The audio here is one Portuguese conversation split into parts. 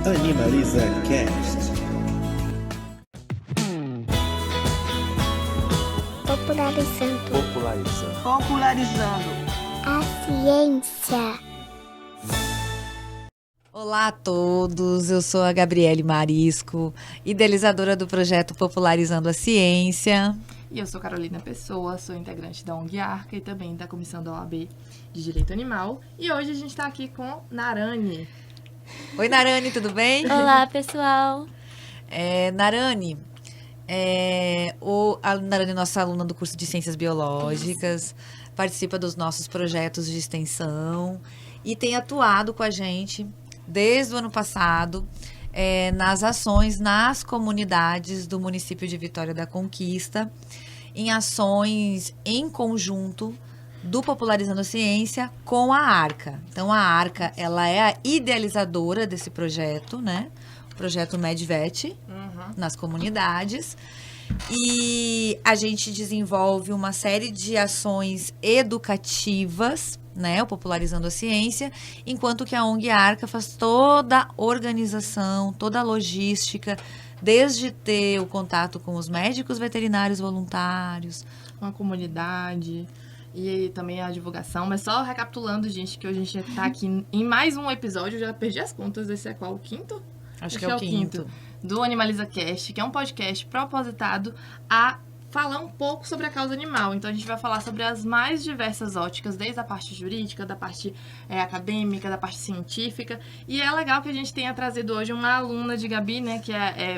Animaliza Cast. Popularizando a ciência. Olá a todos, eu sou a Gabriele Marisco, idealizadora do projeto Popularizando a Ciência. E eu sou Carolina Pessoa, sou integrante da ONG Arca e também da Comissão da OAB de Direito Animal. E hoje a gente está aqui com Narani. Oi Narani, tudo bem? Olá pessoal. Narani, a Narani é nossa aluna do curso de Ciências Biológicas, participa dos nossos projetos de extensão e tem atuado com a gente desde o ano passado nas ações nas comunidades do município de Vitória da Conquista, em ações em conjunto do Popularizando a Ciência com a Arca. Então, a Arca, ela é a idealizadora desse projeto, né? O projeto MedVet, nas comunidades. E a gente desenvolve uma série de ações educativas, né, o Popularizando a Ciência, enquanto que a ONG Arca faz toda a organização, toda a logística, desde ter o contato com os médicos veterinários voluntários, com a comunidade e também a divulgação. Mas só recapitulando, gente, que hoje a gente está aqui em mais um episódio, eu já perdi as contas, esse é qual? O quinto? Acho que é o quinto. Do Animaliza Cast, que é um podcast propositado a falar um pouco sobre a causa animal. Então, a gente vai falar sobre as mais diversas óticas, desde a parte jurídica, da parte acadêmica, da parte científica. E é legal que a gente tenha trazido hoje uma aluna de Gabi, né, que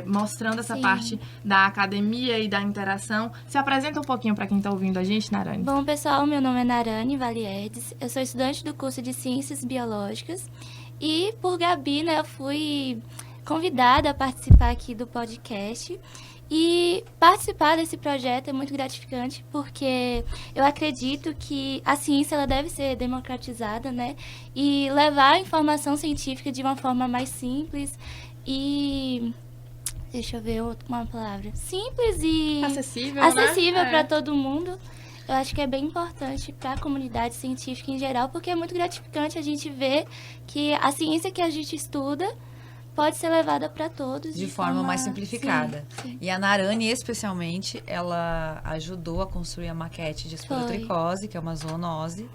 mostrando essa parte da academia e da interação. Se apresenta um pouquinho para quem está ouvindo a gente, Narani. Bom, pessoal, meu nome é Narani Valiedes, eu sou estudante do curso de Ciências Biológicas e, por Gabi, né, eu fui convidada a participar aqui do podcast. E participar desse projeto é muito gratificante porque eu acredito que a ciência ela deve ser democratizada, né? E levar a informação científica de uma forma mais simples e... Deixa eu ver uma palavra. Simples e... acessível, né? Para todo mundo. Eu acho que é bem importante para a comunidade científica em geral, porque é muito gratificante a gente ver que a ciência que a gente estuda pode ser levada para todos. De forma mais simplificada. Sim. E a Narani, especialmente, ela ajudou a construir a maquete de esporotricose, que é uma zoonose.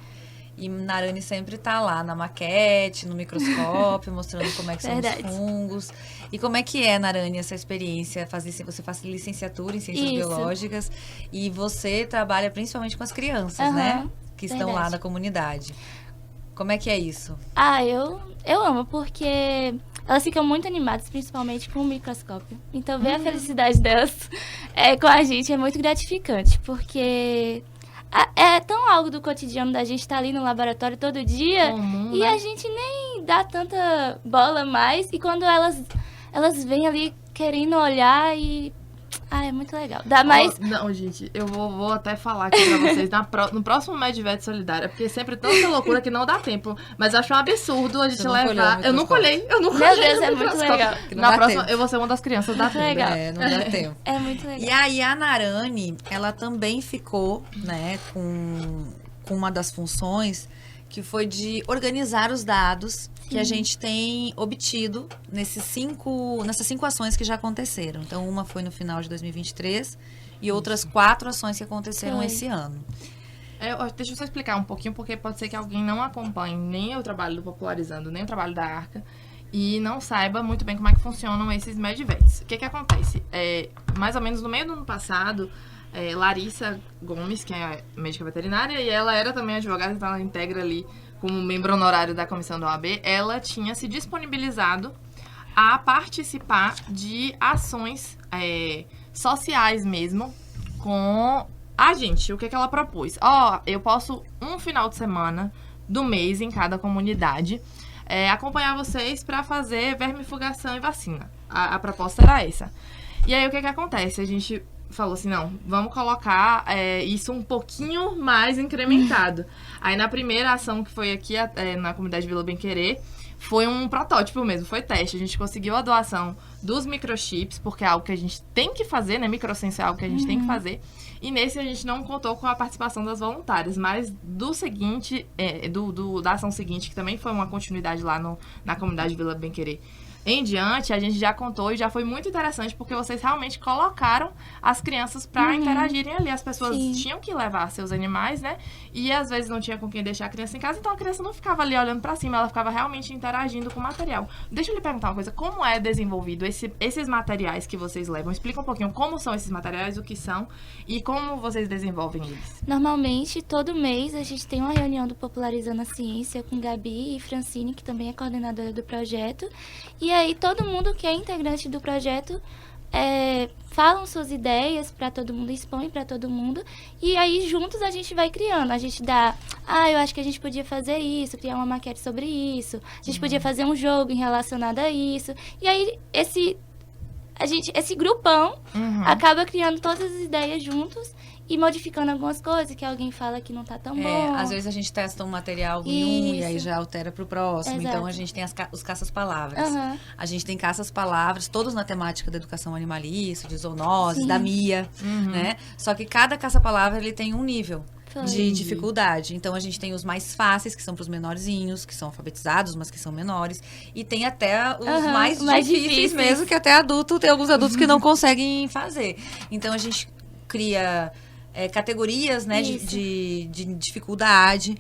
E Narani sempre está lá na maquete, no microscópio, mostrando como é que são os fungos. E como é que é, Narani, essa experiência? Você faz licenciatura em Ciências Biológicas e você trabalha principalmente com as crianças, né? Que estão lá na comunidade. Como é que é isso? Eu amo, porque elas ficam muito animadas, principalmente com o microscópio. Então, ver a felicidade delas com a gente é muito gratificante, porque é tão algo do cotidiano da gente estar ali no laboratório todo dia e a gente nem dá tanta bola mais. E quando elas vêm ali querendo olhar e... é muito legal. Dá mais... Não, gente, eu vou até falar aqui pra vocês no próximo MedVet Solidária, porque é sempre tanta loucura que não dá tempo. Mas eu acho um absurdo a gente levar... Eu nunca olhei. Meu Deus, é muito legal. Na próxima, eu vou ser uma das crianças da tempo. Legal. Não dá tempo. É muito legal. E aí, a Narani, ela também ficou, né, com uma das funções que foi de organizar os dados que a gente tem obtido nessas 5 ações que já aconteceram. Então, uma foi no final de 2023 e outras 4 ações que aconteceram esse ano. Deixa eu só explicar um pouquinho, porque pode ser que alguém não acompanhe nem o trabalho do Popularizando, nem o trabalho da Arca, e não saiba muito bem como é que funcionam esses MedVets. O que acontece? Mais ou menos no meio do ano passado, Larissa Gomes, que é médica veterinária, e ela era também advogada, então ela integra ali como membro honorário da comissão da OAB, ela tinha se disponibilizado a participar de ações sociais mesmo com a gente. O que ela propôs? Eu posso um final de semana do mês em cada comunidade acompanhar vocês para fazer vermifugação e vacina. A proposta era essa. E aí o que acontece? A gente falou assim, não, vamos colocar isso um pouquinho mais incrementado. Aí na primeira ação que foi aqui na comunidade Vila Bem Querer, foi um protótipo mesmo, foi teste. A gente conseguiu a doação dos microchips, porque é algo que a gente tem que fazer, né? Microsensor é algo que a gente tem que fazer. E nesse a gente não contou com a participação das voluntárias, mas do seguinte, da ação seguinte, que também foi uma continuidade lá na comunidade Vila Bem Querer, em diante, a gente já contou e já foi muito interessante, porque vocês realmente colocaram as crianças para interagirem ali. As pessoas Sim. tinham que levar seus animais, né? E às vezes não tinha com quem deixar a criança em casa, então a criança não ficava ali olhando para cima, ela ficava realmente interagindo com o material. Deixa eu lhe perguntar uma coisa, como é desenvolvido esses materiais que vocês levam? Explica um pouquinho como são esses materiais, o que são e como vocês desenvolvem eles. Normalmente, todo mês, a gente tem uma reunião do Popularizando a Ciência com Gabi e Francine, que também é coordenadora do projeto. E aí, todo mundo que é integrante do projeto falam suas ideias para todo mundo, expõe para todo mundo. E aí, juntos, a gente vai criando. A gente dá, eu acho que a gente podia fazer isso, criar uma maquete sobre isso. A gente podia fazer um jogo relacionado a isso. E aí, esse grupão acaba criando todas as ideias juntos e modificando algumas coisas que alguém fala que não tá tão bom. Às vezes a gente testa um material em um e aí Isso. já altera pro próximo. Exato. Então a gente tem os caças-palavras. Aham. A gente tem caças-palavras, todos na temática da educação animalista, de zoonose, Sim. da MIA, né? Só que cada caça-palavra ele tem um nível Foi. de dificuldade. Então a gente tem os mais fáceis, que são pros menorzinhos, que são alfabetizados, mas que são menores. E tem até os mais difíceis mesmo, que até adulto, tem alguns adultos que não conseguem fazer. Então a gente cria categorias, né, de dificuldade.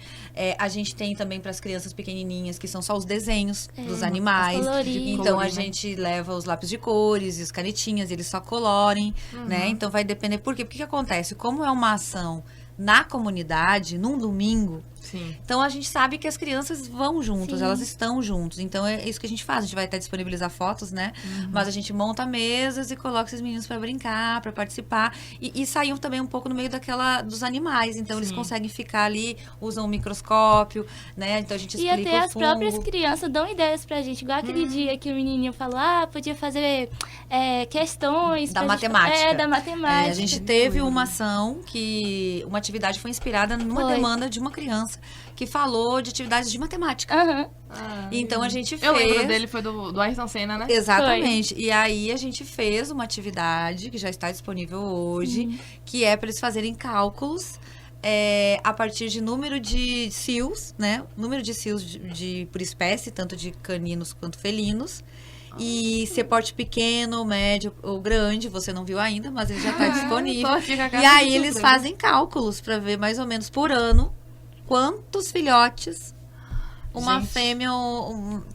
A gente tem também para as crianças pequenininhas, que são só os desenhos dos animais. Então a gente leva os lápis de cores e as canetinhas, eles só colorem, né? Então vai depender. Por quê? Porque que acontece? Como é uma ação na comunidade, num domingo, Sim. então a gente sabe que as crianças vão juntas, Sim. elas estão juntos. Então é isso que a gente faz. A gente vai até disponibilizar fotos, né? Mas a gente monta mesas e coloca esses meninos para brincar, para participar. E saíam também um pouco no meio dos animais. Então eles conseguem ficar ali, usam um microscópio, né? Então a gente E explica até o as fungo. próprias crianças dão ideias pra gente. Igual aquele dia que o menininho falou, podia fazer questões. Da pra gente- matemática. da matemática. A gente teve uma ação uma atividade foi inspirada numa Foi. demanda de uma criança que falou de atividades de matemática. Aham. Então a gente fez. Eu lembro dele, foi do Ayrton Senna, né? Exatamente. E aí a gente fez uma atividade que já está disponível hoje, que é para eles fazerem cálculos a partir de número de cios, né? Número de cios por espécie, tanto de caninos quanto felinos. E ser porte pequeno, médio ou grande, você não viu ainda, mas ele já está disponível. Tô aqui com a cara E aí de eles surpresa. fazem cálculos para ver mais ou menos por ano quantos filhotes uma Gente. fêmea,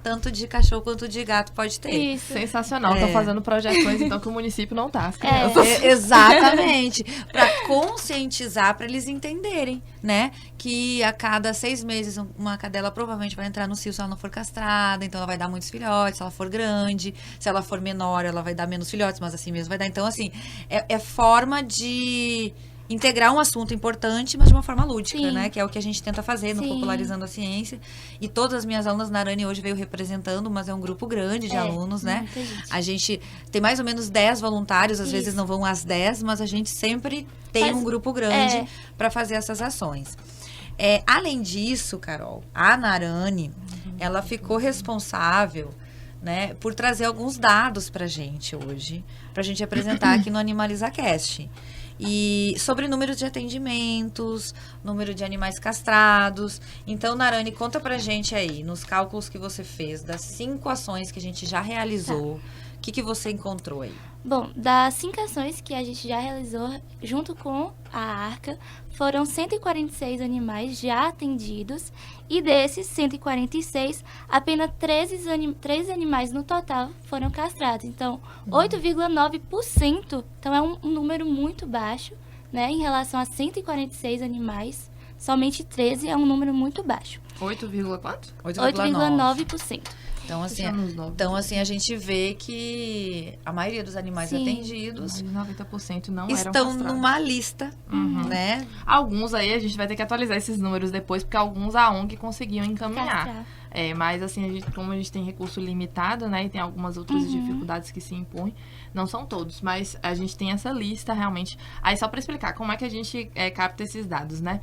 tanto de cachorro quanto de gato pode ter. Isso. Sensacional. Tô fazendo projeções, então, que o município não tá. As É. crianças. Exatamente. Para conscientizar, para eles entenderem, né? Que a cada 6 meses uma cadela provavelmente vai entrar no cio se ela não for castrada, então ela vai dar muitos filhotes. Se ela for grande, se ela for menor, ela vai dar menos filhotes, mas assim mesmo vai dar. Então, assim, é forma de integrar um assunto importante, mas de uma forma lúdica, Sim. né? Que é o que a gente tenta fazer no Sim. Popularizando a Ciência. E todas as minhas alunas na Arani hoje veio representando, mas é um grupo grande de alunos, né? muita gente. A gente tem mais ou menos 10 voluntários, às Isso. vezes não vão às 10, mas a gente sempre tem Faz- um grupo grande para fazer essas ações. Além disso, Carol, a Narani, ela ficou responsável, né, por trazer alguns dados pra gente hoje, pra gente apresentar aqui no AnimalizaCast. E sobre número de atendimentos, número de animais castrados. Então, Narani, conta pra gente aí, nos cálculos que você fez, das 5 ações que a gente já realizou, o que você encontrou aí? Bom, das 5 ações que a gente já realizou junto com a Arca, foram 146 animais já atendidos e desses 146, apenas 13 animais no total foram castrados. Então, 8,9%, então é um número muito baixo, né? Em relação a 146 animais, somente 13 é um número muito baixo. 8, quanto? 8,9%. Então, assim, Fechamos os 9. a gente vê que a maioria dos animais Sim. atendidos 90% não eram estão castrados. numa lista, né? Alguns aí a gente vai ter que atualizar esses números depois, porque alguns a ONG conseguiam encaminhar. Castrar. Mas assim, como a gente tem recurso limitado, né, e tem algumas outras dificuldades que se impõem, não são todos, mas a gente tem essa lista realmente. Aí só para explicar como é que a gente capta esses dados, né?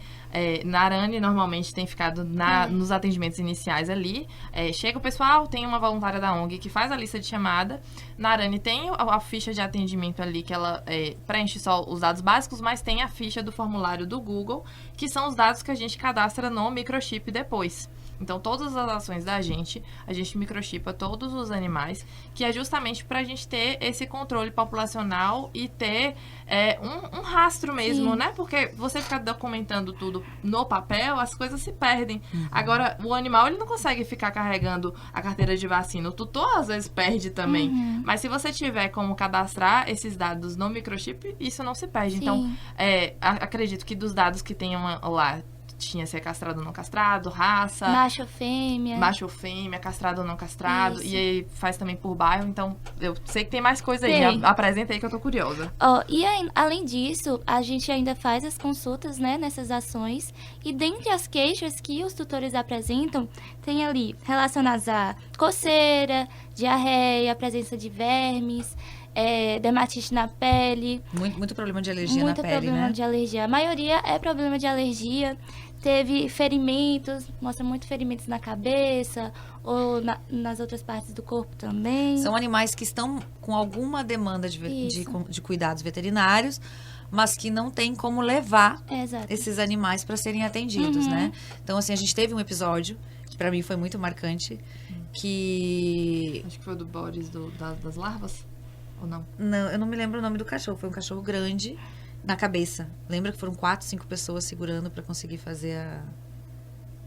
Na Arani normalmente tem ficado nos atendimentos iniciais ali. Chega o pessoal, tem uma voluntária da ONG que faz a lista de chamada. Na Arani tem a ficha de atendimento ali que ela preenche só os dados básicos, mas tem a ficha do formulário do Google, que são os dados que a gente cadastra no microchip depois. Então, todas as ações da gente, a gente microchipa todos os animais, que é justamente para a gente ter esse controle populacional e ter um rastro mesmo, Sim. né? Porque você ficar documentando tudo no papel, as coisas se perdem. Agora, o animal, ele não consegue ficar carregando a carteira de vacina. O tutor, às vezes, perde também. Mas se você tiver como cadastrar esses dados no microchip, isso não se perde. Sim. Então, acredito que dos dados que tenham lá, tinha se é castrado ou não castrado, raça, Macho ou fêmea. macho ou fêmea, castrado ou não castrado, Isso. e aí faz também por bairro, então eu sei que tem mais coisa aí, Tem. apresenta aí que eu tô curiosa. Ó, e além disso, a gente ainda faz as consultas, né, nessas ações. E dentre as queixas que os tutores apresentam, tem ali relacionadas a coceira, diarreia, presença de vermes, dermatite na pele. Muito problema de alergia Muito na pele, problema né? de alergia. A maioria é problema de alergia. Teve ferimentos, mostra muito ferimentos na cabeça ou nas outras partes do corpo também. São animais que estão com alguma demanda Isso. de cuidados veterinários, mas que não tem como levar Exato. esses animais para serem atendidos, né? Então, assim, a gente teve um episódio que para mim foi muito marcante, que... Acho que foi o do Boris das larvas, ou não? Não, eu não me lembro o nome do cachorro. Foi um cachorro grande na cabeça. Lembra que foram 4, 5 pessoas segurando para conseguir fazer a...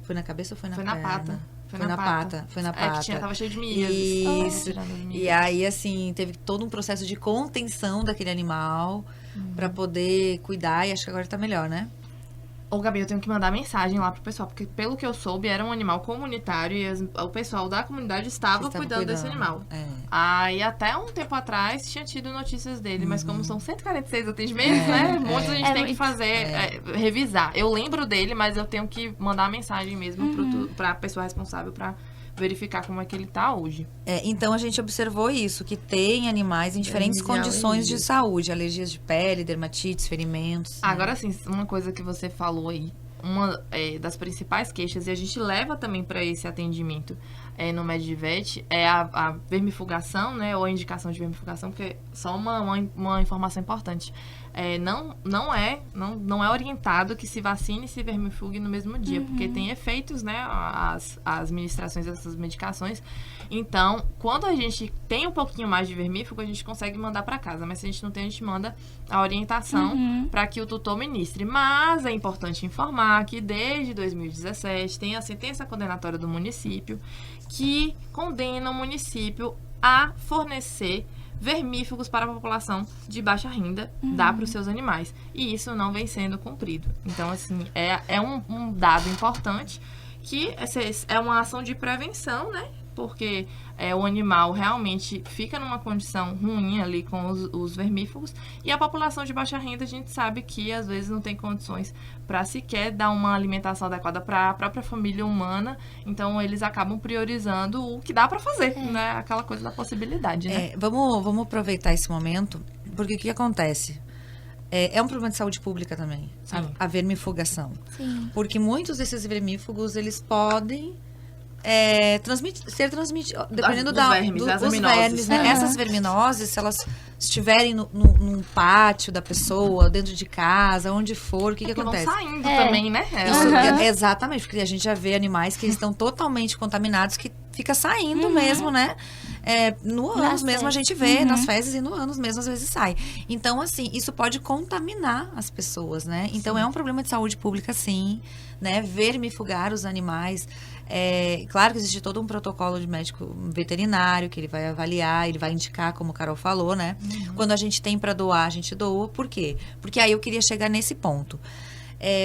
Foi na cabeça ou foi na Foi perna? na pata. Foi na pata. Foi na pata. Que tava cheio de mias. Isso. E aí, assim, teve todo um processo de contenção daquele animal para poder cuidar, e acho que agora tá melhor, né? Ô, Gabi, eu tenho que mandar mensagem lá pro pessoal, porque pelo que eu soube, era um animal comunitário e o pessoal da comunidade estava Vocês estavam cuidando desse animal. É. Aí, até um tempo atrás, tinha tido notícias dele, mas como são 146 atendimentos, né? Muitos a gente tem que fazer, revisar. Eu lembro dele, mas eu tenho que mandar mensagem mesmo pra pessoa responsável pra verificar como é que ele tá hoje. Então, a gente observou isso, que tem animais em diferentes Vermes e condições de alergias. saúde. Alergias de pele, dermatites, ferimentos. Agora sim, uma coisa que você falou aí, uma das principais queixas, e a gente leva também para esse atendimento no Medivet, é a vermifugação, né, ou a indicação de vermifugação, porque só uma informação importante. Não é orientado que se vacine e se vermifugue no mesmo dia, porque tem efeitos, né, as administrações dessas medicações. Então, quando a gente tem um pouquinho mais de vermífugo, a gente consegue mandar para casa, mas se a gente não tem, a gente manda a orientação para que o tutor ministre. Mas é importante informar que desde 2017 tem a sentença condenatória do município que condena o município a fornecer vermífugos para a população de baixa renda, dá para os seus animais. E isso não vem sendo cumprido. Então, assim, é um dado importante que é uma ação de prevenção, né? Porque o animal realmente fica numa condição ruim ali com os vermífugos. E a população de baixa renda, a gente sabe que às vezes não tem condições para sequer dar uma alimentação adequada para a própria família humana. Então, eles acabam priorizando o que dá para fazer, né? Aquela coisa da possibilidade, né? Vamos aproveitar esse momento, porque o que acontece? É um problema de saúde pública também, Sim. a vermifugação. Sim. Porque muitos desses vermífugos, eles podem ser transmitidos, dependendo Dos vermes, das dos verminoses. vermes, né? Aham. Essas verminoses, se elas estiverem num pátio da pessoa, dentro de casa, onde for, o que Que vão acontece? saindo também, né? Isso, exatamente, porque a gente já vê animais que estão totalmente contaminados, que fica saindo mesmo, né? No Nas ânus mesmo a fezes. gente vê, nas fezes, e no ânus mesmo às vezes sai. Então, assim, isso pode contaminar as pessoas, né? Então, é um problema de saúde pública, sim, né? Vermifugar os animais. Claro que existe todo um protocolo de médico veterinário que ele vai avaliar, ele vai indicar, como o Carol falou, né? Quando a gente tem para doar, a gente doa. Por quê? Porque aí eu queria chegar nesse ponto.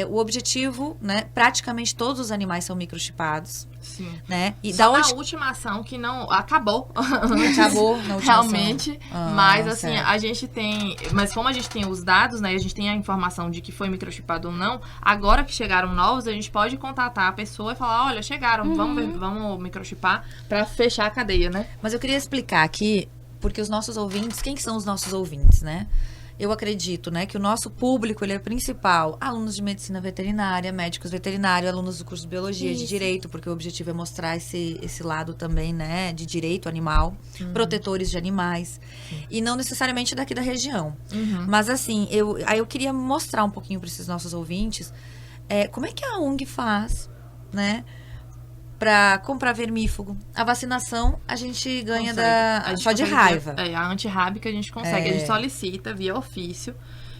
O objetivo, né? Praticamente todos os animais são microchipados, Sim. né? E Só da onde na última ação que não acabou. acabou na última Realmente. ação? Mas assim, certo. a gente tem. Mas como a gente tem os dados, né? E a gente tem a informação de que foi microchipado ou não, agora que chegaram novos, a gente pode contatar a pessoa e falar, olha, chegaram, vamos microchipar pra fechar a cadeia, né? Mas eu queria explicar aqui, porque os nossos ouvintes, quem que são os nossos ouvintes, né? Eu acredito, né, que o nosso público, ele é principal. Alunos de medicina veterinária, médicos veterinários, alunos do curso de biologia, de Isso. direito, porque o objetivo é mostrar esse lado também, né, de direito animal, protetores de animais. E não necessariamente daqui da região. Mas assim, aí eu queria mostrar um pouquinho para esses nossos ouvintes como é que a ONG faz, né, para comprar vermífugo. A vacinação a gente ganha A gente só de consegue raiva. a antirrábica a gente consegue. A gente solicita via ofício.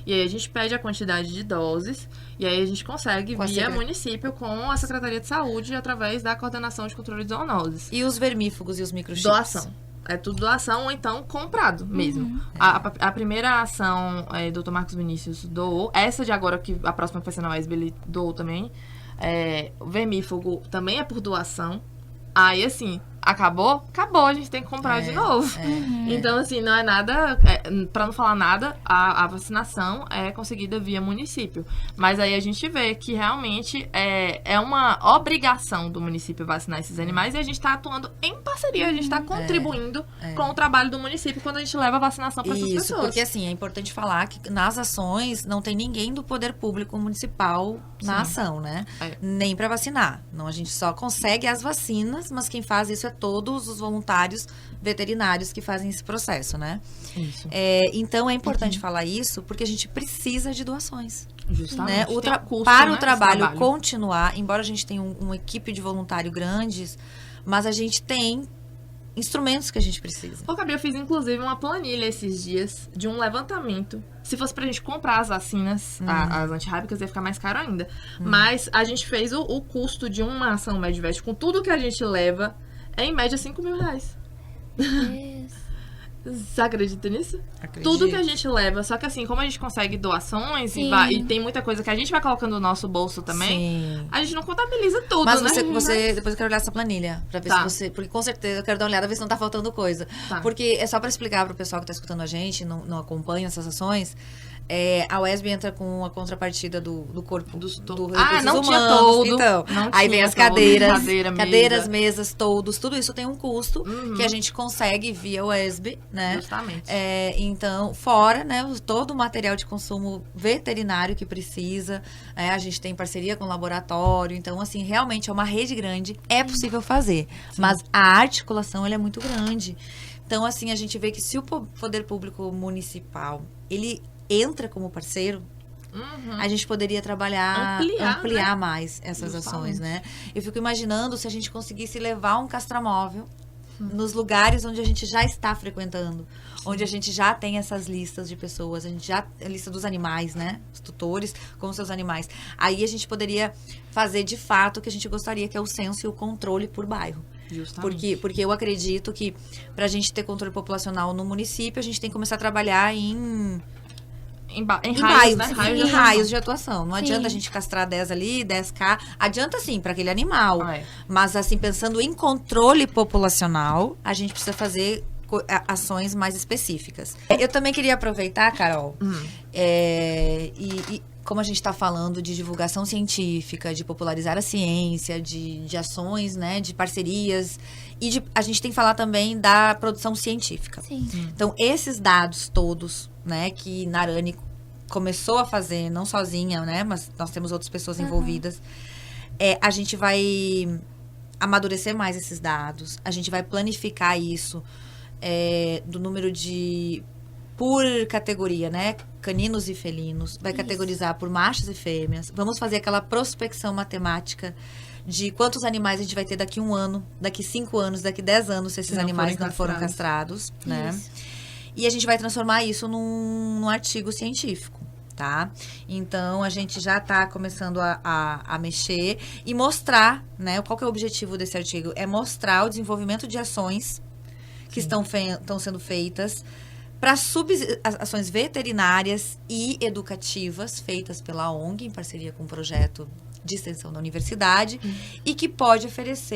E aí a gente pede a quantidade de doses. E aí a gente consegue Com a via secre- município com a Secretaria de Saúde através da Coordenação de Controle de Zoonoses. E os vermífugos e os microchips? Doação. É tudo doação ou então comprado mesmo. A primeira ação, Dr. Marcos Vinícius doou. Essa de agora, que a próxima vai ser na UESB, ele doou também. O vermífugo também é por doação. Aí, assim, acabou, a gente tem que comprar de novo. Então, assim, não é nada... pra não falar nada, a vacinação é conseguida via município. Mas aí a gente vê que realmente é uma obrigação do município vacinar esses animais e a gente está atuando em parceria, a gente está contribuindo com o trabalho do município quando a gente leva a vacinação para essas Isso, pessoas. porque assim, é importante falar que nas ações não tem ninguém do poder público municipal na ação, né? Nem para vacinar. Não, a gente só consegue as vacinas, mas quem faz isso é todos os voluntários veterinários que fazem esse processo, né? Isso. Então é importante falar isso porque a gente precisa de doações. Justamente. Né? Tem um custo, Para né, o esse trabalho continuar, embora a gente tenha uma equipe de voluntário grandes, mas a gente tem instrumentos que a gente precisa. Ô, Gabriel, eu fiz inclusive uma planilha esses dias de um levantamento. Se fosse pra gente comprar as vacinas, as antirrábicas, ia ficar mais caro ainda. Mas a gente fez o custo de uma ação Medvest com tudo que a gente leva, é em média R$5.000. Isso. Você acredita nisso? Acredito. Tudo que a gente leva. Só que assim, como a gente consegue doações Sim. e tem muita coisa que a gente vai colocando no nosso bolso também, Sim. a gente não contabiliza tudo, Mas né? você depois eu quero olhar essa planilha pra ver Tá. se você, porque com certeza eu quero dar uma olhada ver se não tá faltando coisa. Tá. Porque é só pra explicar pro pessoal que tá escutando a gente, não acompanha essas ações. A UESB entra com a contrapartida do corpo do recursos não tinha humanos. todo. Então, Não aí tinha vem as todo. cadeiras, Cadeira, mesas, toldos, tudo isso tem um custo que a gente consegue via UESB, né? Justamente. Então, fora, né, todo o material de consumo veterinário que precisa, a gente tem parceria com o laboratório, então, assim, realmente é uma rede grande, é possível fazer, mas a articulação, ela é muito grande. Então, assim, a gente vê que se o poder público municipal, ele entra como parceiro, a gente poderia trabalhar, ampliar mais essas ações, né? Eu fico imaginando se a gente conseguisse levar um castramóvel nos lugares onde a gente já está frequentando, onde a gente já tem essas listas de pessoas, a lista dos animais, né? Os tutores com seus animais. Aí a gente poderia fazer de fato o que a gente gostaria, que é o censo e o controle por bairro. Justamente. Porque eu acredito que para a gente ter controle populacional no município, a gente tem que começar a trabalhar em Em raios, né? em raios de atuação. Não Sim. adianta a gente castrar 10 ali, 10K. Adianta sim para aquele animal. É. Mas assim, pensando em controle populacional, a gente precisa fazer ações mais específicas. Eu também queria aproveitar, Carol, e como a gente está falando de divulgação científica, de popularizar a ciência, de ações, né, de parcerias, a gente tem que falar também da produção científica. Sim. Então, esses dados todos, né, que Narani começou a fazer, não sozinha, né, mas nós temos outras pessoas envolvidas, a gente vai amadurecer mais esses dados, a gente vai planificar isso do número por categoria, né, caninos e felinos, vai categorizar por machos e fêmeas, vamos fazer aquela prospecção matemática de quantos animais a gente vai ter daqui 1 ano, daqui 5 anos, daqui 10 anos, se esses animais não foram castrados, né? Isso. E a gente vai transformar isso num artigo científico, tá? Então, a gente já está começando a mexer e mostrar, né? Qual que é o objetivo desse artigo? É mostrar o desenvolvimento de ações que estão sendo feitas para ações veterinárias e educativas feitas pela ONG, em parceria com um projeto de extensão da universidade, e que pode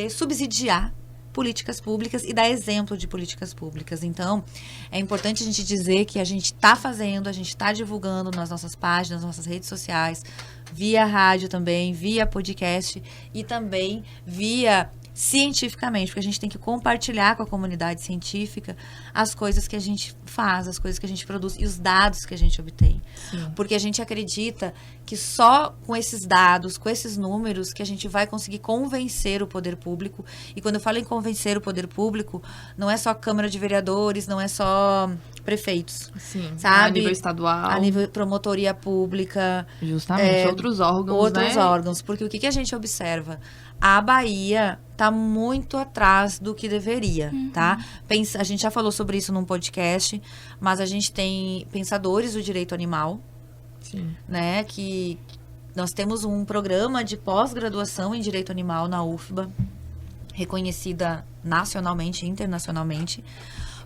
subsidiar políticas públicas e dar exemplo de políticas públicas. Então, é importante a gente dizer que a gente está fazendo, a gente está divulgando nas nossas páginas, nas nossas redes sociais, via rádio também, via podcast e também via cientificamente, porque a gente tem que compartilhar com a comunidade científica as coisas que a gente faz, as coisas que a gente produz e os dados que a gente obtém. Sim. Porque a gente acredita que só com esses dados, com esses números, que a gente vai conseguir convencer o poder público. E quando eu falo em convencer o poder público, não é só Câmara de Vereadores, não é só prefeitos. Sim. Sabe? A nível estadual. A nível promotoria pública. Justamente. Outros órgãos, Outros né? órgãos. Porque o que a gente observa? A Bahia está muito atrás do que deveria, tá? A gente já falou sobre isso num podcast, mas a gente tem pensadores do direito animal, Sim. né? Que nós temos um programa de pós-graduação em direito animal na UFBA, reconhecida nacionalmente e internacionalmente.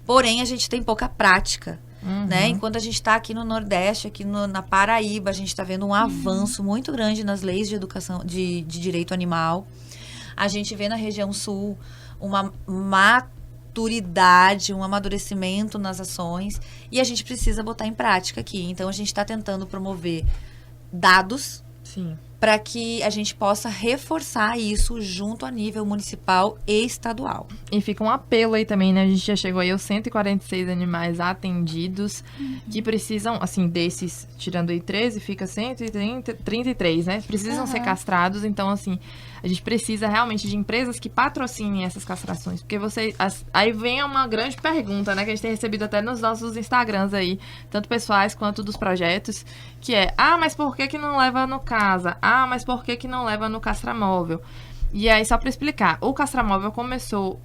Porém, a gente tem pouca prática, né? Enquanto a gente está aqui no Nordeste, aqui na Paraíba, a gente está vendo um avanço muito grande nas leis de educação, de direito animal. A gente vê na região sul uma maturidade, um amadurecimento nas ações, e a gente precisa botar em prática aqui. Então, a gente está tentando promover dados Sim. para que a gente possa reforçar isso junto a nível municipal e estadual. E fica um apelo aí também, né? A gente já chegou aí aos 146 animais atendidos que precisam, assim, desses, tirando aí 13, fica 133, né? Precisam ser castrados, então, assim, a gente precisa realmente de empresas que patrocinem essas castrações, porque aí vem uma grande pergunta, né? Que a gente tem recebido até nos nossos Instagrams aí, tanto pessoais quanto dos projetos, que é, mas por que não leva no casa? Mas por que não leva no castramóvel? E aí, só para explicar, o castramóvel começou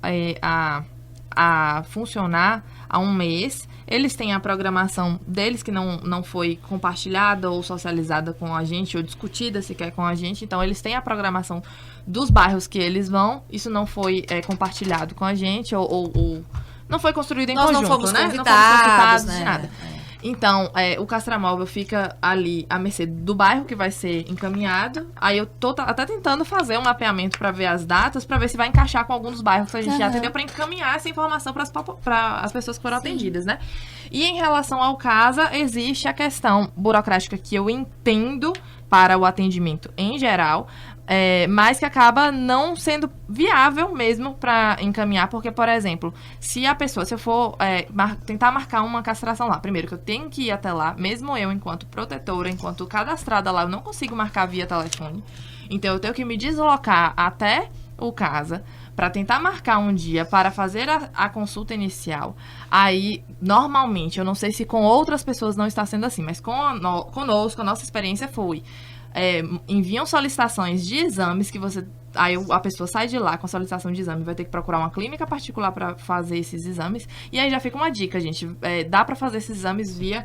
a funcionar há um mês. Eles têm a programação deles, que não foi compartilhada ou socializada com a gente, ou discutida sequer com a gente. Então, eles têm a programação dos bairros que eles vão. Isso não foi compartilhado com a gente, ou não foi construído em conjunto, Nós não fomos né? convidados, de né? nada. Então, o castramóvel fica ali à mercê do bairro que vai ser encaminhado. Aí eu tô até tentando fazer um mapeamento para ver as datas, para ver se vai encaixar com alguns dos bairros que a gente já atendeu, para encaminhar essa informação para as pessoas que foram atendidas, né? E em relação ao CASA, existe a questão burocrática que eu entendo para o atendimento em geral, mas que acaba não sendo viável mesmo para encaminhar, porque, por exemplo, se eu for tentar marcar uma castração lá, primeiro que eu tenho que ir até lá, mesmo eu, enquanto protetora, enquanto cadastrada lá, eu não consigo marcar via telefone, então eu tenho que me deslocar até o CASA para tentar marcar um dia para fazer a consulta inicial. Aí, normalmente, eu não sei se com outras pessoas não está sendo assim, mas conosco, a nossa experiência foi... enviam solicitações de exames que você... Aí a pessoa sai de lá com a solicitação de exame, vai ter que procurar uma clínica particular para fazer esses exames. E aí já fica uma dica, gente. Dá para fazer esses exames via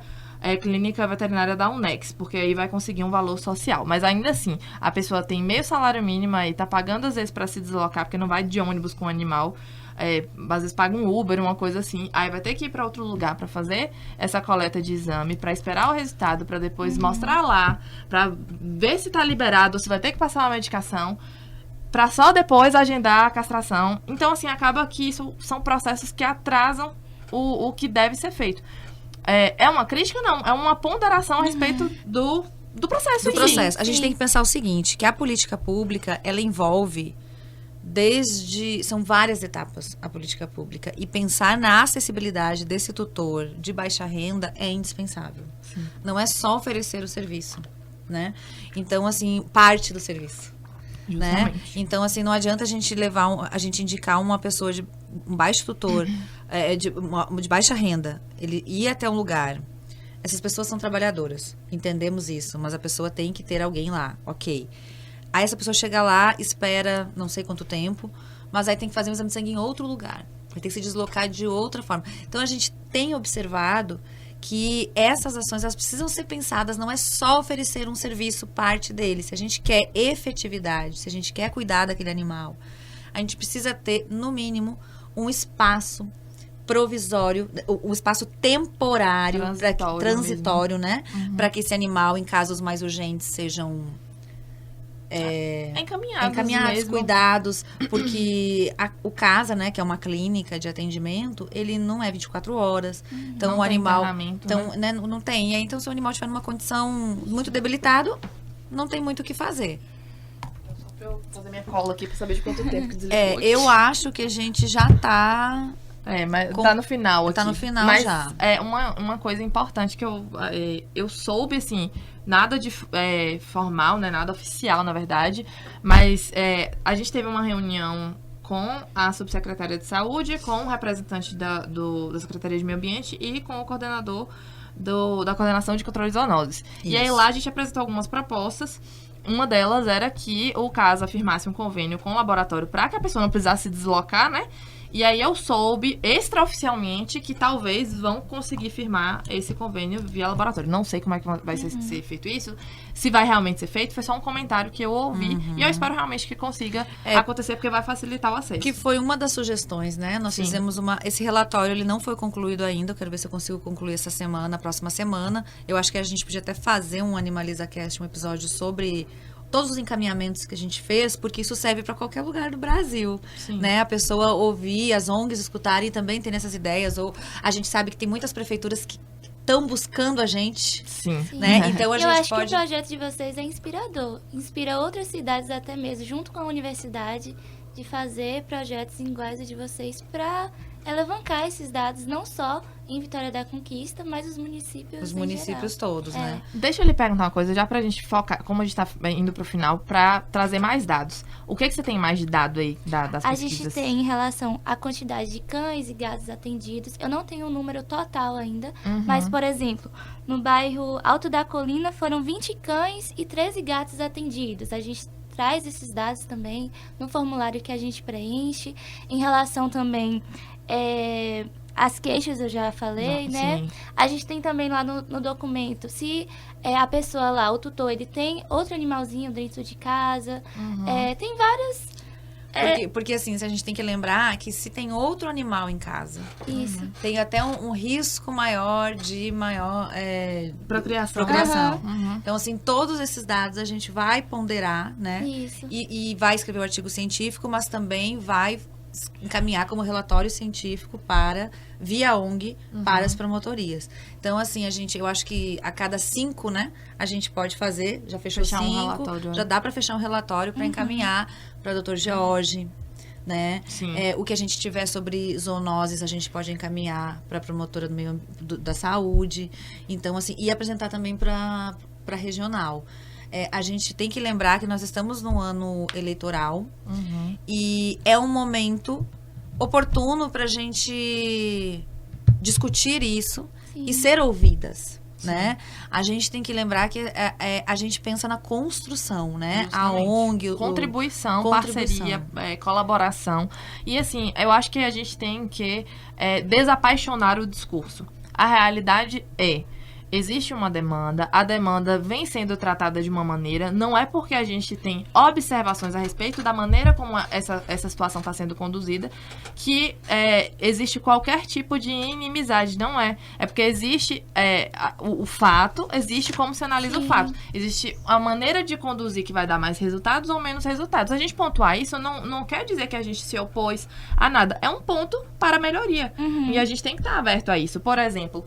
clínica veterinária da UNEX, porque aí vai conseguir um valor social. Mas ainda assim, a pessoa tem meio salário mínimo e tá pagando às vezes para se deslocar, porque não vai de ônibus com o animal. Às vezes paga um Uber, uma coisa assim. Aí vai ter que ir para outro lugar para fazer essa coleta de exame, para esperar o resultado, para depois mostrar lá, para ver se tá liberado ou se vai ter que passar uma medicação, para só depois agendar a castração. Então, assim, acaba que isso são processos que atrasam o que deve ser feito. É uma crítica? Não. É uma ponderação a respeito do processo. Do processo. A gente tem que pensar o seguinte, que a política pública, ela envolve são várias etapas a política pública, e pensar na acessibilidade desse tutor de baixa renda é indispensável. Sim. Não é só oferecer o serviço, né? Então, assim, parte do serviço. Né? Então, assim, não adianta a gente a gente indicar uma pessoa de um baixo tutor, de baixa renda, ele ir até um lugar. Essas pessoas são trabalhadoras, entendemos isso, mas a pessoa tem que ter alguém lá, ok. Aí essa pessoa chega lá, espera não sei quanto tempo, mas aí tem que fazer um exame de sangue em outro lugar, vai ter que se deslocar de outra forma. Então, a gente tem observado que essas ações, elas precisam ser pensadas, não é só oferecer um serviço parte dele. Se a gente quer efetividade, se a gente quer cuidar daquele animal, a gente precisa ter, no mínimo, um espaço provisório, um espaço temporário, transitório, né? Para que esse animal, em casos mais urgentes, sejam encaminhados, cuidados, porque o CASA, né, que é uma clínica de atendimento, ele não é 24 horas. Então, o animal... Então, né, não tem. E aí, então, se o animal estiver numa condição muito debilitado, não tem muito o que fazer. Só pra eu fazer minha cola aqui pra saber de quanto tempo que desligou. Eu acho que a gente já tá... mas tá no final aqui. Tá no final mas já. Uma coisa importante que eu soube, assim, nada de formal, né, nada oficial, na verdade, mas a gente teve uma reunião com a subsecretária de saúde, com o representante da Secretaria de Meio Ambiente e com o coordenador da Coordenação de Controle de Zoonoses. Isso. E aí lá a gente apresentou algumas propostas uma delas era que o CASA firmasse um convênio com o laboratório para que a pessoa não precisasse se deslocar, né? E aí eu soube extraoficialmente que talvez vão conseguir firmar esse convênio via laboratório. Não sei como é que vai ser feito isso. Se vai realmente ser feito, foi só um comentário que eu ouvi. E eu espero realmente que consiga acontecer, porque vai facilitar o acesso. Que foi uma das sugestões, né? Nós Sim. fizemos esse relatório, ele não foi concluído ainda. Eu quero ver se eu consigo concluir essa semana, próxima semana. Eu acho que a gente podia até fazer um AnimalizaCast, um episódio sobre todos os encaminhamentos que a gente fez, porque isso serve para qualquer lugar do Brasil, Sim. né? A pessoa ouvir, as ONGs escutarem e também ter essas ideias. Ou a gente sabe que tem muitas prefeituras que estão buscando a gente, Sim. né? Então a Eu gente acho pode... que o projeto de vocês é inspirador. Inspira outras cidades até mesmo, junto com a universidade, de fazer projetos iguais ao de vocês para alavancar esses dados, não só em Vitória da Conquista, mas os municípios Os em municípios geral. todos, né? Deixa eu lhe perguntar uma coisa, já pra gente focar, como a gente tá indo pro final, pra trazer mais dados. O que você tem mais de dado aí das A pesquisas? gente tem em relação à quantidade de cães e gatos atendidos. Eu não tenho um número total ainda, mas, por exemplo, no bairro Alto da Colina foram 20 cães e 13 gatos atendidos. A gente traz esses dados também no formulário que a gente preenche. Em relação também às queixas, eu já falei, né? Sim. A gente tem também lá no documento, se a pessoa lá, o tutor, ele tem outro animalzinho dentro de casa. Tem várias... Porque assim, a gente tem que lembrar que se tem outro animal em casa, Isso. tem até um risco maior de Procriação. procriação. Uhum. Então, assim, todos esses dados a gente vai ponderar, né? Isso. E vai escrever o artigo científico, mas também vai encaminhar como relatório científico para, via ONG, para as promotorias. Então, assim, eu acho que a cada 5, né, a gente pode fazer, já fechou Fechar um 5, relatório, já dá para fechar um relatório para encaminhar para o Dr. George, né? Sim. O que a gente tiver sobre zoonoses, a gente pode encaminhar para a promotora da saúde. Então, assim, e apresentar também para regional. A gente tem que lembrar que nós estamos num ano eleitoral e é um momento oportuno para a gente discutir isso e ser ouvidas, né? A gente tem que lembrar que a gente pensa na construção, né? Justamente. A ONG... Contribuição, Contribuição. parceria, colaboração. E assim, eu acho que a gente tem que desapaixonar o discurso. A realidade existe uma demanda, a demanda vem sendo tratada de uma maneira, não é porque a gente tem observações a respeito da maneira como essa situação está sendo conduzida que existe qualquer tipo de inimizade, não é. É porque existe o fato, existe como se analisa o fato. Existe a maneira de conduzir que vai dar mais resultados ou menos resultados. A gente pontuar isso não quer dizer que a gente se opôs a nada. É um ponto para melhoria. E a gente tem que estar aberto a isso. Por exemplo,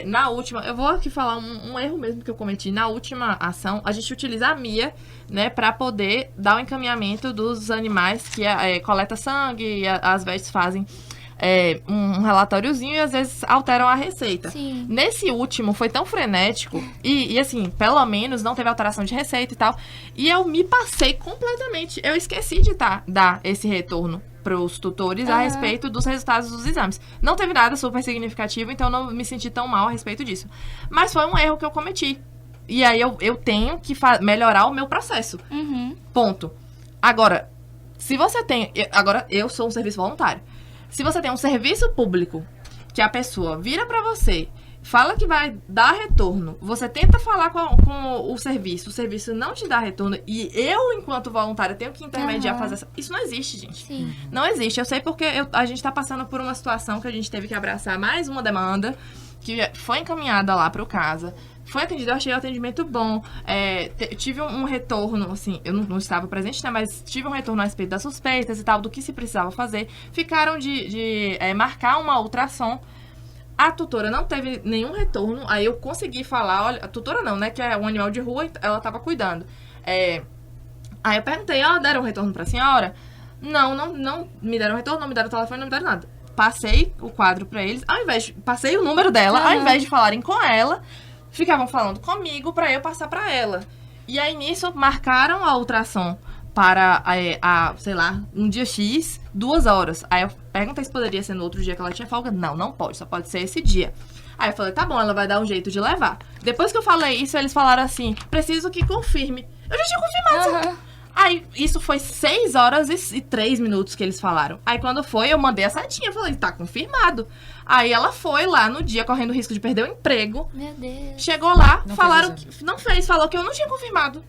na última, eu vou aqui falar um erro mesmo que eu cometi. Na última ação, a gente utiliza a MIA, né, para poder dar o encaminhamento dos animais que coleta sangue e as VETs fazem um relatóriozinho e às vezes alteram a receita. Sim. Nesse último foi tão frenético e assim, pelo menos não teve alteração de receita e tal. E eu me passei completamente. Eu esqueci de dar esse retorno para os tutores a respeito dos resultados dos exames. Não teve nada super significativo, então não me senti tão mal a respeito disso. Mas foi um erro que eu cometi. E aí eu tenho que melhorar o meu processo. Ponto. Agora, se você tem... Agora, eu sou um serviço voluntário. Se você tem um serviço público que a pessoa vira para você, fala que vai dar retorno, você tenta falar com o serviço não te dá retorno, e eu, enquanto voluntária, tenho que intermediar, fazer isso não existe, gente. Sim. Não existe. Eu sei porque a gente tá passando por uma situação que a gente teve que abraçar mais uma demanda que foi encaminhada lá pro CASA. Foi atendido, eu achei o atendimento bom. Tive um retorno, assim, eu não estava presente, né? Mas tive um retorno a respeito das suspeitas e tal, do que se precisava fazer. Ficaram de marcar uma ultrassom. A tutora não teve nenhum retorno. Aí eu consegui falar, olha, a tutora não, né? Que é um animal de rua, ela tava cuidando. Aí eu perguntei, deram um retorno pra senhora? Não me deram retorno, não me deram telefone, não me deram nada. Passei o quadro pra eles, passei o número dela, ao invés de falarem com ela, ficavam falando comigo pra eu passar pra ela. E aí, nisso, marcaram a ultrassom para, sei lá, um dia X, 2 horas. Aí eu perguntei se poderia ser no outro dia que ela tinha folga. Não pode, só pode ser esse dia. Aí eu falei, tá bom, ela vai dar um jeito de levar. Depois que eu falei isso, eles falaram assim, preciso que confirme. Eu já tinha confirmado. Aham. Aí, isso foi 6 horas e 3 minutos que eles falaram. Aí, quando foi, eu mandei a setinha. Falei, tá confirmado. Aí, ela foi lá no dia, correndo o risco de perder o emprego. Meu Deus. Chegou lá, Não falaram fez que... Não fez, falou que eu não tinha confirmado.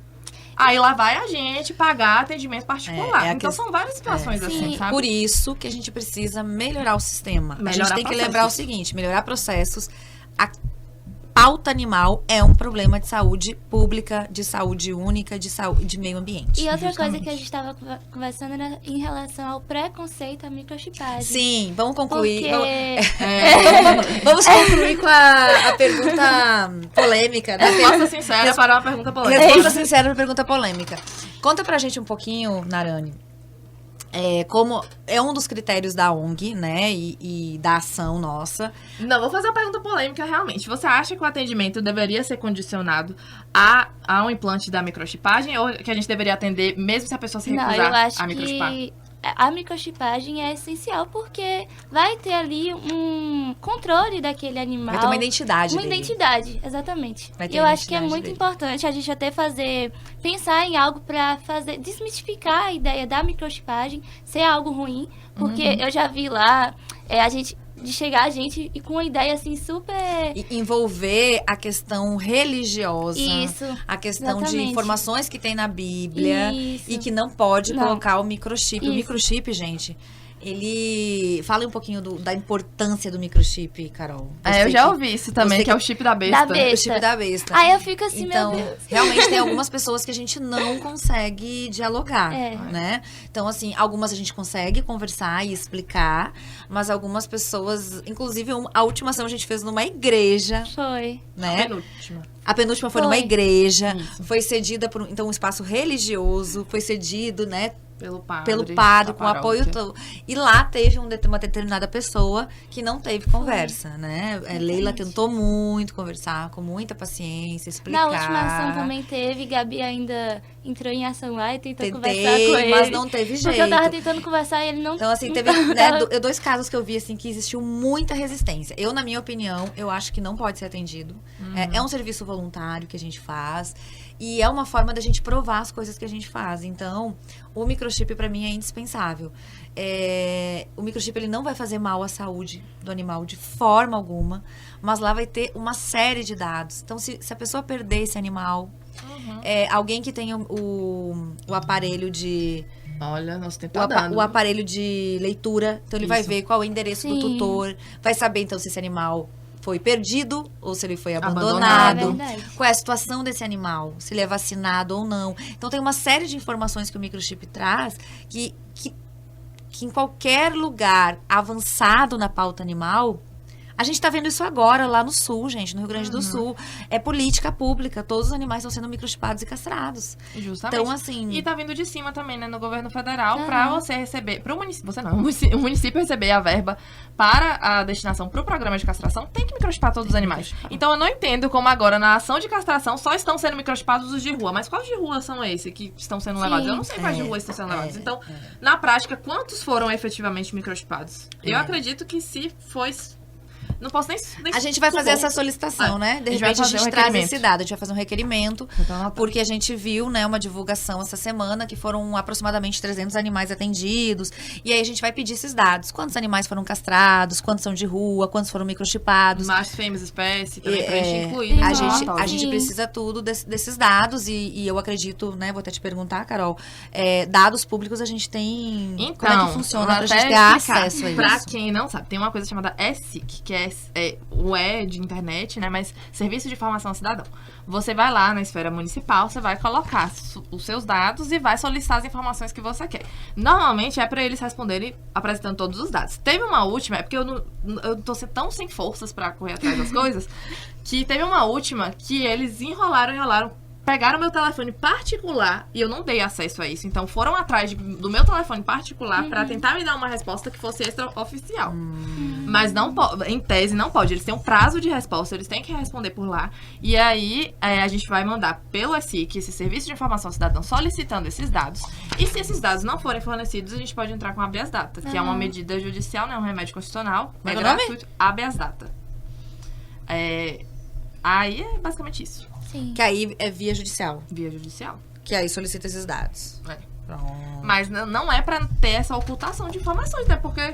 Aí, lá vai a gente pagar atendimento particular. É a então, questão- são várias situações assim, Sim. sabe? Por isso que a gente precisa melhorar o sistema. A gente Melhorar tem que processos. lembrar o seguinte, melhorar processos. A pauta animal é um problema de saúde pública, de saúde única, de saúde, de meio ambiente. E outra coisa Justamente. que a gente estava conversando era em relação ao preconceito à microchipagem. Sim, vamos concluir. Porque Vamos concluir com a pergunta polêmica. Né? Resposta sincera para uma pergunta polêmica. Resposta sincera para pergunta polêmica. Conta pra gente um pouquinho, Narani. Como é um dos critérios da ONG, né, e da ação nossa. Não, vou fazer uma pergunta polêmica realmente. Você acha que o atendimento deveria ser condicionado a um implante da microchipagem ou que a gente deveria atender mesmo se a pessoa se não, recusar eu acho a microchipar? que a microchipagem é essencial porque vai ter ali um controle daquele animal. Vai ter uma identidade Uma dele. identidade, exatamente. Vai ter E eu a acho que é identidade muito dele. importante a gente até pensar em algo para desmistificar a ideia da microchipagem ser algo ruim, porque Uhum. eu já vi lá de chegar a gente e com uma ideia assim super E envolver a questão religiosa. isso, A questão de exatamente. informações que tem na Bíblia. Isso. E que não pode Não. colocar o microchip. O Isso. microchip, gente, ele... Fala um pouquinho da importância do microchip, Carol. Eu sei já que- ouvi isso também, você que é o chip da besta. Da besta. O chip da besta. Aí eu fico assim, Então, meu Deus. realmente tem algumas pessoas que a gente não consegue dialogar, É. né? Então, assim, algumas a gente consegue conversar e explicar, mas algumas pessoas, inclusive a última ação a gente fez numa igreja, Foi. né? Penúltima. A penúltima foi Foi. numa igreja, Isso. foi cedida por então um espaço religioso, foi cedido, né, Pelo padre. pelo padre, da com apoio paróquia. todo. E lá teve uma determinada pessoa que não teve conversa, né? Leila tentou muito conversar, com muita paciência, explicar. Na última ação também teve, Gabi ainda entrou em ação lá e tentou conversar com Tentei, ele. mas não teve jeito. Porque eu tava tentando conversar e ele não... Então, assim, teve dois casos que eu vi, assim, que existiu muita resistência. Eu, na minha opinião, eu acho que não pode ser atendido. É um serviço voluntário que a gente faz. E é uma forma da gente provar as coisas que a gente faz. Então, o microchip, pra mim, é indispensável. O microchip, ele não vai fazer mal à saúde do animal de forma alguma. Mas lá vai ter uma série de dados. Então, se a pessoa perder esse animal... alguém que tenha o aparelho de... Olha, nosso tempo tá dando. O aparelho de leitura. Então, ele vai Isso. ver qual é o endereço do Sim. tutor. Vai saber, então, se esse animal foi perdido ou se ele foi Abandonado. É abandonado. verdade. Qual é a situação desse animal. Se ele é vacinado ou não. Então, tem uma série de informações que o microchip traz que em qualquer lugar avançado na pauta animal... A gente tá vendo isso agora lá no Sul, gente, no Rio Grande do Sul. É política pública. Todos os animais estão sendo microchipados e castrados. Justamente. Então, assim... E tá vindo de cima também, né, no governo federal, Aham. pra você receber, pro município, você não, o município receber a verba para a destinação pro programa de castração, tem que microchipar todos os animais. Então eu não entendo como agora na ação de castração só estão sendo microchipados os de rua, mas quais de rua são esses que estão sendo Sim. levados? Eu não sei quais de rua estão sendo levados. Então, na prática, quantos foram efetivamente microchipados? Eu acredito que se foi... Não posso nem A gente vai fazer supor. essa solicitação, né? De A gente vai repente a fazer gente o traz requerimento. esse dado. A gente vai fazer um requerimento, Então, porque a gente viu, né, uma divulgação essa semana que foram aproximadamente 300 animais atendidos. E aí a gente vai pedir esses dados. Quantos animais foram castrados, quantos são de rua, quantos foram microchipados. machos, fêmeas, espécie, também pra É, gente incluir. A nesse gente, relatório. a gente Sim. precisa tudo desses dados e eu acredito, né, vou até te perguntar, Carol, dados públicos a gente tem, Então, como é que funciona vou pra até gente ter explicar. acesso a Pra isso? quem não sabe, tem uma coisa chamada ESIC, que é o E de internet, né? Mas Serviço de Informação ao Cidadão. Você vai lá na esfera municipal, você vai colocar os seus dados e vai solicitar as informações que você quer. Normalmente é pra eles responderem apresentando todos os dados. Teve uma última, é porque eu tô tão sem forças pra correr atrás das coisas, que teve uma última que eles enrolaram, pegaram meu telefone particular e eu não dei acesso a isso. Então foram atrás do meu telefone particular pra tentar me dar uma resposta que fosse extraoficial. Mas não em tese não pode. Eles têm um prazo de resposta, eles têm que responder por lá. E aí a gente vai mandar pelo SIC, esse Serviço de Informação ao Cidadão, solicitando esses dados. E se esses dados não forem fornecidos, a gente pode entrar com habeas data, que é uma medida judicial, né, um remédio constitucional. Como é É que é o nome? gratuito. Habeas data. Aí é basicamente isso. Sim. Que aí é via judicial. Via judicial. que aí solicita esses dados. É. Pronto. Mas não é pra ter essa ocultação de informações, né? Porque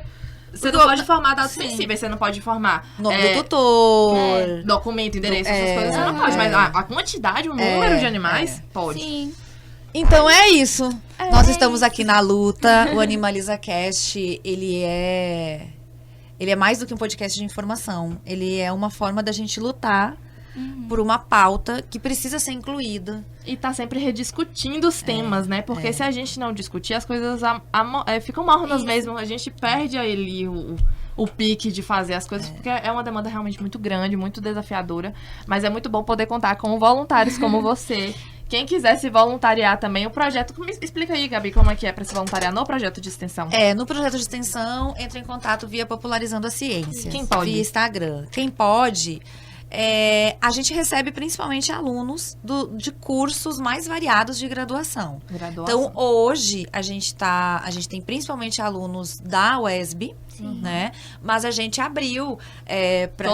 você não Porque- pode informar dados Sim. sensíveis, você não pode informar Nome do tutor. documento, endereço, É, essas coisas você não pode. é. Mas a quantidade, o número de animais, pode. Sim. Então é isso. Nós estamos aqui na luta. O Animaliza Cast, ele é mais do que um podcast de informação. Ele é uma forma da gente lutar por uma pauta que precisa ser incluída. E tá sempre rediscutindo os temas, né? Porque se a gente não discutir, as coisas ficam mornas mesmo. A gente perde ali o pique de fazer as coisas, porque é uma demanda realmente muito grande, muito desafiadora. Mas é muito bom poder contar com voluntários como você. Quem quiser se voluntariar também, o projeto... Explica aí, Gabi, como é que é pra se voluntariar no projeto de extensão. No projeto de extensão, entra em contato via Popularizando a Ciência. Quem pode? Via Instagram. Quem pode... a gente recebe principalmente alunos de cursos mais variados de graduação. Então, hoje, a gente tem principalmente alunos da UESB, né? Mas a gente abriu para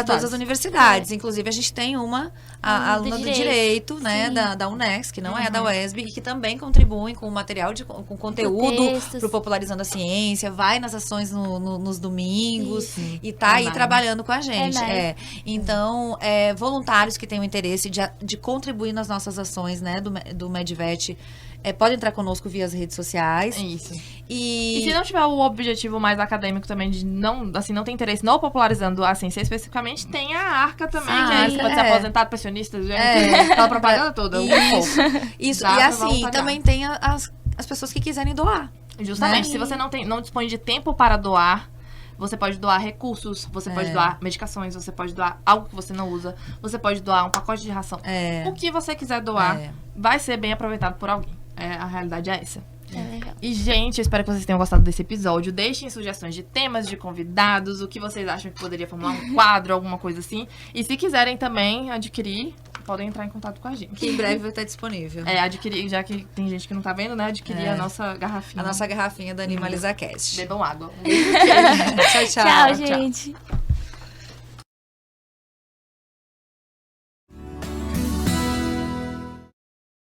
todas as universidades. Inclusive, a gente tem uma aluna do Direito, né? Da UNEX, que não é da UESB, e que também contribuem com material, com conteúdo textos. pro Popularizando a Ciência, vai nas ações nos domingos e tá Online. aí trabalhando com a gente. nice. Então, voluntários que tenham interesse de contribuir nas nossas ações, né, do Medvet, podem entrar conosco via as redes sociais. Isso. E se não tiver o objetivo mais acadêmico também de não ter interesse no Popularizando a Ciência especificamente, tem a Arca também, que aí você pode ser aposentado, pensionista, aquela propaganda toda. Isso. Dá E pra assim, voluntariar. também tem as pessoas que quiserem doar. Justamente, Né? se você não dispõe de tempo para doar, você pode doar recursos, você pode doar medicações, você pode doar algo que você não usa, você pode doar um pacote de ração. O que você quiser doar vai ser bem aproveitado por alguém. A realidade é essa. É legal. E, gente, eu espero que vocês tenham gostado desse episódio. Deixem sugestões de temas, de convidados, o que vocês acham que poderia formular um quadro, alguma coisa assim. E se quiserem também adquirir, podem entrar em contato com a gente. Que em breve vai estar disponível. Adquirir, já que tem gente que não tá vendo, né? Adquirir a nossa garrafinha. A nossa garrafinha da Animaliza Cast. Bebam água. Tchau, tchau. Tchau, gente.